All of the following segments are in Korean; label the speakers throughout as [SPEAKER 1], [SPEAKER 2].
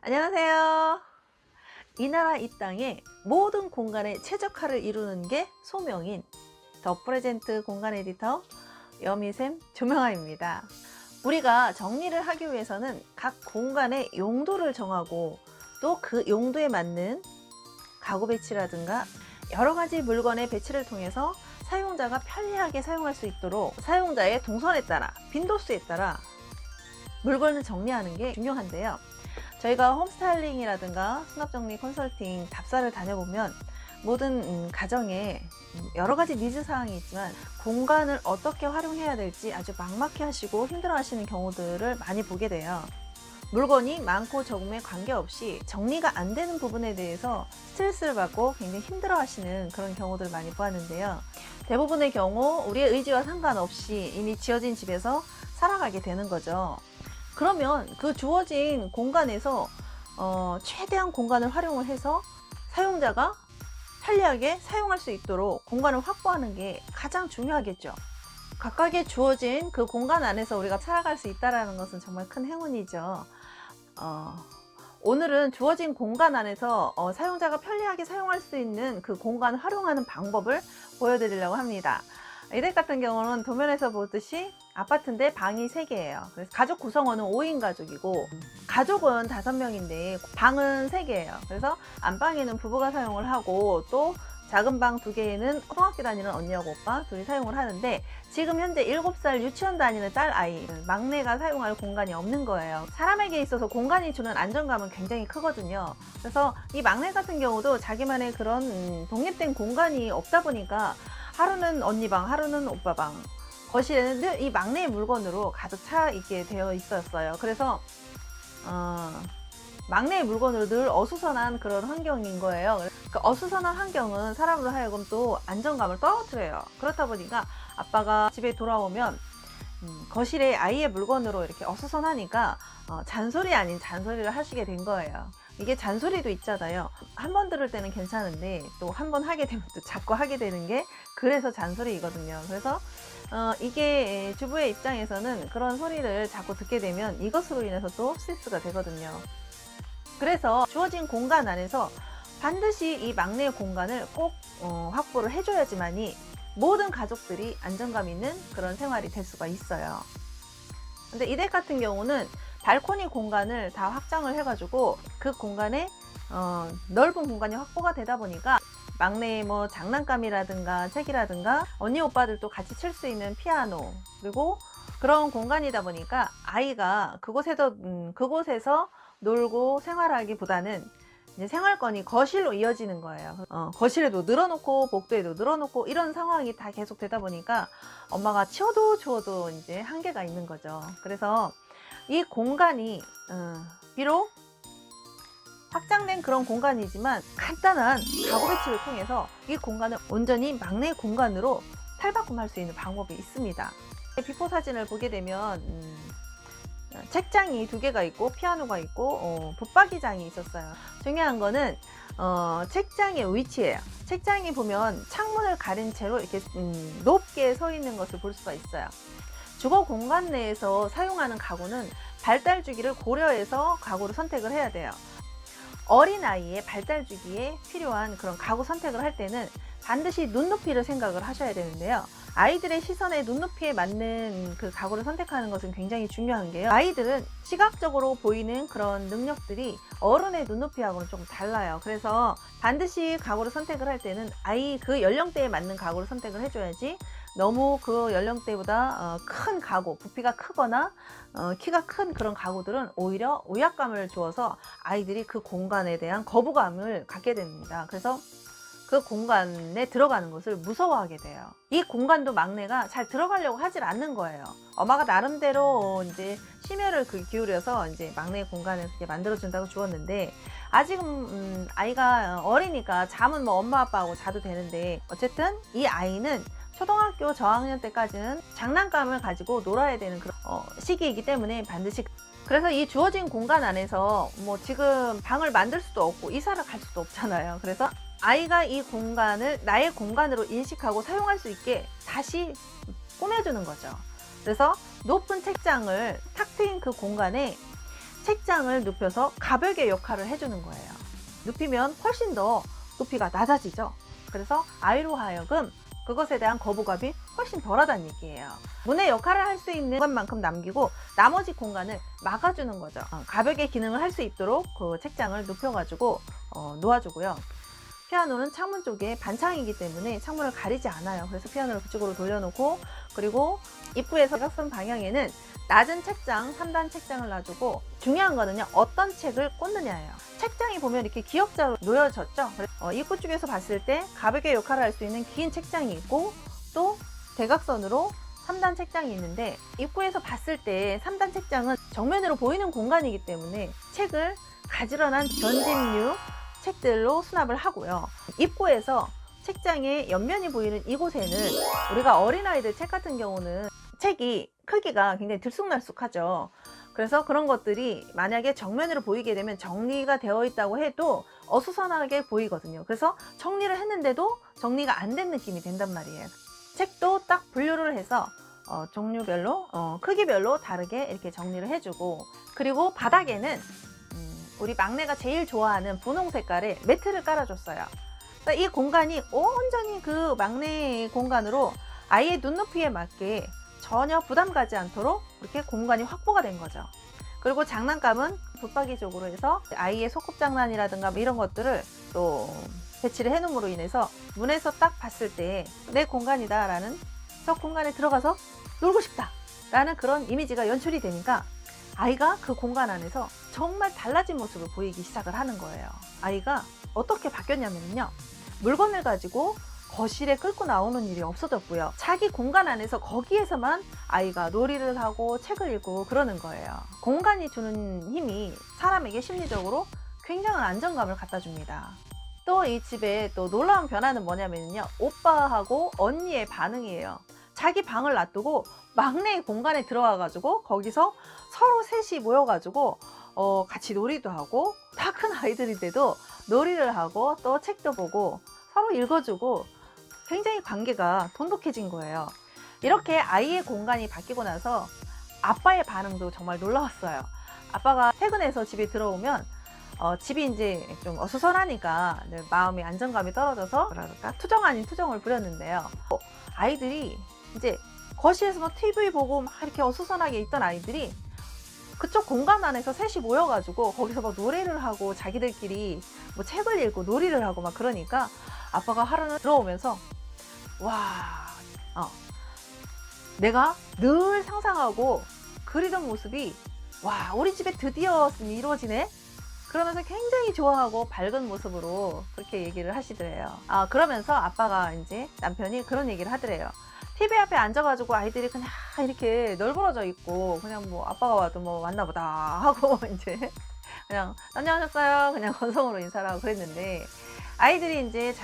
[SPEAKER 1] 안녕하세요. 이 나라 이 땅의 모든 공간의 최적화를 이루는 게 소명인 더 프레젠트 공간 에디터 여미샘 조명아입니다. 우리가 정리를 하기 위해서는 각 공간의 용도를 정하고 또 그 용도에 맞는 가구 배치라든가 여러 가지 물건의 배치를 통해서 사용자가 편리하게 사용할 수 있도록 사용자의 동선에 따라 빈도수에 따라 물건을 정리하는 게 중요한데요. 저희가 홈스타일링이라든가 수납정리 컨설팅 답사를 다녀보면 모든 가정에 여러 가지 니즈 사항이 있지만 공간을 어떻게 활용해야 될지 아주 막막해 하시고 힘들어 하시는 경우들을 많이 보게 돼요. 물건이 많고 적음에 관계없이 정리가 안 되는 부분에 대해서 스트레스를 받고 굉장히 힘들어 하시는 그런 경우들을 많이 보았는데요. 대부분의 경우 우리의 의지와 상관없이 이미 지어진 집에서 살아가게 되는 거죠. 그러면 그 주어진 공간에서 최대한 공간을 활용을 해서 사용자가 편리하게 사용할 수 있도록 공간을 확보하는 게 가장 중요하겠죠. 각각의 주어진 그 공간 안에서 우리가 살아갈 수 있다는 것은 정말 큰 행운이죠. 오늘은 주어진 공간 안에서 사용자가 편리하게 사용할 수 있는 그 공간을 활용하는 방법을 보여드리려고 합니다. 이 댁 같은 경우는 도면에서 보듯이 아파트인데 방이 3개예요. 그래서 가족 구성원은 5인 가족이고 가족은 5명인데 방은 3개예요. 그래서 안방에는 부부가 사용을 하고 또 작은 방 2개에는 초등학교 다니는 언니하고 오빠 둘이 사용을 하는데 지금 현재 7살 유치원 다니는 딸 아이 막내가 사용할 공간이 없는 거예요. 사람에게 있어서 공간이 주는 안정감은 굉장히 크거든요. 그래서 이 막내 같은 경우도 자기만의 그런 독립된 공간이 없다 보니까 하루는 언니 방, 하루는 오빠 방, 거실에는 늘 이 막내의 물건으로 가득 차 있게 되어 있었어요. 그래서 막내의 물건으로 늘 어수선한 그런 환경인 거예요. 그 어수선한 환경은 사람으로 하여금 또 안정감을 떨어뜨려요. 그렇다 보니까 아빠가 집에 돌아오면 거실에 아이의 물건으로 이렇게 어수선하니까 잔소리 아닌 잔소리를 하시게 된 거예요. 이게 잔소리도 있잖아요. 한 번 들을 때는 괜찮은데 또 한 번 하게 되면 또 자꾸 하게 되는 게 그래서 잔소리이거든요. 그래서 이게 주부의 입장에서는 그런 소리를 자꾸 듣게 되면 이것으로 인해서 또 스트레스가 되거든요. 그래서 주어진 공간 안에서 반드시 이 막내의 공간을 꼭 확보를 해줘야지만이 모든 가족들이 안정감 있는 그런 생활이 될 수가 있어요. 근데 이 댁 같은 경우는 발코니 공간을 다 확장을 해가지고 그 공간에 넓은 공간이 확보가 되다 보니까 막내의 뭐 장난감이라든가 책이라든가 언니 오빠들도 같이 칠 수 있는 피아노 그리고 그런 공간이다 보니까 아이가 그곳에서 놀고 생활하기보다는 이제 생활권이 거실로 이어지는 거예요. 거실에도 늘어놓고 복도에도 늘어놓고 이런 상황이 다 계속 되다 보니까 엄마가 치워도 이제 한계가 있는 거죠. 그래서 이 공간이 비록 확장된 그런 공간이지만 간단한 가구 배치를 통해서 이 공간을 온전히 막내 공간으로 탈바꿈할 수 있는 방법이 있습니다. 비포 사진을 보게 되면 책장이 2개가 있고 피아노가 있고 붙박이장이 있었어요. 중요한 거는 책장의 위치예요. 책장이 보면 창문을 가린 채로 이렇게 높게 서 있는 것을 볼 수가 있어요. 주거 공간 내에서 사용하는 가구는 발달 주기를 고려해서 가구를 선택을 해야 돼요. 어린아이의 발달 주기에 필요한 그런 가구 선택을 할 때는 반드시 눈높이를 생각을 하셔야 되는데요. 아이들의 시선에 눈높이에 맞는 그 가구를 선택하는 것은 굉장히 중요한 게요. 아이들은 시각적으로 보이는 그런 능력들이 어른의 눈높이하고는 조금 달라요. 그래서 반드시 가구를 선택을 할 때는 아이 그 연령대에 맞는 가구를 선택을 해줘야지 너무 그 연령대보다 큰 가구, 부피가 크거나 키가 큰 그런 가구들은 오히려 오약감을 주어서 아이들이 그 공간에 대한 거부감을 갖게 됩니다. 그래서 그 공간에 들어가는 것을 무서워하게 돼요. 이 공간도 막내가 잘 들어가려고 하질 않는 거예요. 엄마가 나름대로 이제 심혈을 기울여서 이제 막내 공간을 그렇게 만들어준다고 주었는데 아직은 아이가 어리니까 잠은 뭐 엄마 아빠하고 자도 되는데 어쨌든 이 아이는 초등학교 저학년 때까지는 장난감을 가지고 놀아야 되는 그런 시기이기 때문에 반드시 그래서 이 주어진 공간 안에서 뭐 지금 방을 만들 수도 없고 이사를 갈 수도 없잖아요. 그래서 아이가 이 공간을 나의 공간으로 인식하고 사용할 수 있게 다시 꾸며주는 거죠. 그래서 높은 책장을 탁 트인 그 공간에 책장을 눕혀서 가벽의 역할을 해주는 거예요. 눕히면 훨씬 더 높이가 낮아지죠. 그래서 아이로 하여금 그것에 대한 거부감이 훨씬 덜하다는 얘기예요. 문의 역할을 할 수 있는 공간만큼 남기고 나머지 공간을 막아주는 거죠. 가벽의 기능을 할 수 있도록 그 책장을 눕혀가지고 놓아주고요. 피아노는 창문 쪽에 반창이기 때문에 창문을 가리지 않아요. 그래서 피아노를 그쪽으로 돌려놓고, 그리고 입구에서 대각선 방향에는 낮은 책장, 3단 책장을 놔주고, 중요한 거는요, 어떤 책을 꽂느냐예요. 책장이 보면 이렇게 기역자로 놓여졌죠. 입구 쪽에서 봤을 때 가벽의 역할을 할 수 있는 긴 책장이 있고, 또 대각선으로 3단 책장이 있는데, 입구에서 봤을 때 3단 책장은 정면으로 보이는 공간이기 때문에 책을 가지런한 전집류 책들로 수납을 하고요. 입구에서 책장의 옆면이 보이는 이곳에는 우리가 어린아이들 책 같은 경우는 책이 크기가 굉장히 들쑥날쑥하죠. 그래서 그런 것들이 만약에 정면으로 보이게 되면 정리가 되어 있다고 해도 어수선하게 보이거든요. 그래서 정리를 했는데도 정리가 안 된 느낌이 된단 말이에요. 책도 딱 분류를 해서 종류별로, 크기별로 다르게 이렇게 정리를 해주고, 그리고 바닥에는 우리 막내가 제일 좋아하는 분홍 색깔의 매트를 깔아줬어요. 이 공간이 온전히 그 막내의 공간으로 아이의 눈높이에 맞게 전혀 부담 가지 않도록 이렇게 공간이 확보가 된 거죠. 그리고 장난감은 붙박이 쪽으로 해서 아이의 소꿉장난이라든가 이런 것들을 또 배치를 해놓음으로 인해서 문에서 딱 봤을 때 내 공간이다 라는, 저 공간에 들어가서 놀고 싶다 라는 그런 이미지가 연출이 되니까 아이가 그 공간 안에서 정말 달라진 모습을 보이기 시작을 하는 거예요. 아이가 어떻게 바뀌었냐면요, 물건을 가지고 거실에 끌고 나오는 일이 없어졌고요. 자기 공간 안에서 거기에서만 아이가 놀이를 하고 책을 읽고 그러는 거예요. 공간이 주는 힘이 사람에게 심리적으로 굉장한 안정감을 갖다 줍니다. 또 이 집에 또 놀라운 변화는 뭐냐면요, 오빠하고 언니의 반응이에요. 자기 방을 놔두고 막내의 공간에 들어와 가지고 거기서 서로 셋이 모여 가지고 같이 놀이도 하고, 다 큰 아이들인데도 놀이를 하고 또 책도 보고 서로 읽어주고, 굉장히 관계가 돈독해진 거예요. 이렇게 아이의 공간이 바뀌고 나서 아빠의 반응도 정말 놀라웠어요. 아빠가 퇴근해서 집에 들어오면 집이 이제 좀 어수선하니까 마음의 안정감이 떨어져서 뭐랄까 투정 아닌 투정을 부렸는데요. 아이들이 이제 거실에서 막 TV 보고 막 이렇게 어수선하게 있던 아이들이 그쪽 공간 안에서 셋이 모여가지고 거기서 막 노래를 하고 자기들끼리 뭐 책을 읽고 놀이를 하고 막 그러니까 아빠가 하루는 들어오면서 와, 내가 늘 상상하고 그리던 모습이 와, 우리 집에 드디어 이루어지네? 그러면서 굉장히 좋아하고 밝은 모습으로 그렇게 얘기를 하시더래요. 그러면서 아빠가 이제 남편이 그런 얘기를 하더래요. TV 앞에 앉아가지고 아이들이 그냥 이렇게 널브러져 있고 그냥 뭐 아빠가 와도 뭐 왔나 보다 하고 이제 그냥 안녕하셨어요 그냥 건성으로 인사를 하고 그랬는데, 아이들이 이제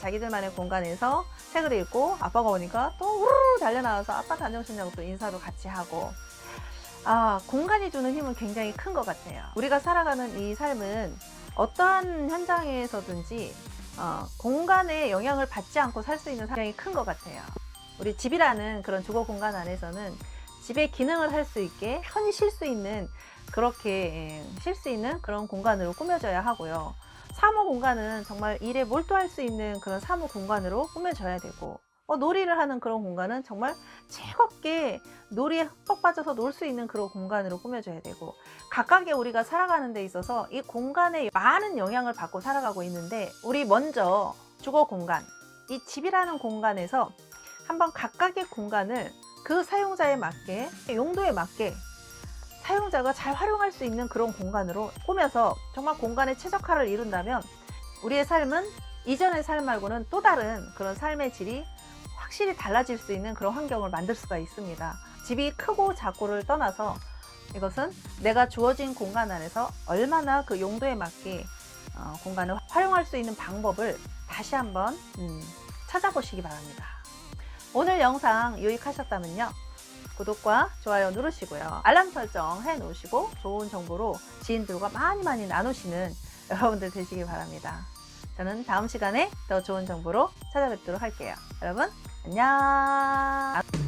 [SPEAKER 1] 자기들만의 공간에서 책을 읽고 아빠가 오니까 또 우르르 달려나와서 아빠 다녀오셨냐고 또 인사도 같이 하고, 공간이 주는 힘은 굉장히 큰 것 같아요. 우리가 살아가는 이 삶은 어떠한 현장에서든지 공간의 영향을 받지 않고 살 수 있는 굉장히 큰 것 같아요. 우리 집이라는 그런 주거 공간 안에서는 집의 기능을 할 수 있게 편히 쉴 수 있는, 그렇게 쉴 수 있는 그런 공간으로 꾸며져야 하고요. 사무 공간은 정말 일에 몰두할 수 있는 그런 사무 공간으로 꾸며져야 되고, 놀이를 하는 그런 공간은 정말 즐겁게 놀이에 흠뻑 빠져서 놀 수 있는 그런 공간으로 꾸며져야 되고, 각각의 우리가 살아가는 데 있어서 이 공간에 많은 영향을 받고 살아가고 있는데, 우리 먼저 주거 공간, 이 집이라는 공간에서 한번 각각의 공간을 그 사용자에 맞게, 용도에 맞게 사용자가 잘 활용할 수 있는 그런 공간으로 꾸며서 정말 공간에 최적화를 이룬다면 우리의 삶은 이전의 삶 말고는 또 다른 그런 삶의 질이 확실히 달라질 수 있는 그런 환경을 만들 수가 있습니다. 집이 크고 작고를 떠나서 이것은 내가 주어진 공간 안에서 얼마나 그 용도에 맞게 공간을 활용할 수 있는 방법을 다시 한번 찾아보시기 바랍니다. 오늘 영상 유익하셨다면요, 구독과 좋아요 누르시고요, 알람 설정 해 놓으시고 좋은 정보로 지인들과 많이 나누시는 여러분들 되시기 바랍니다. 저는 다음 시간에 더 좋은 정보로 찾아뵙도록 할게요. 여러분 안녕.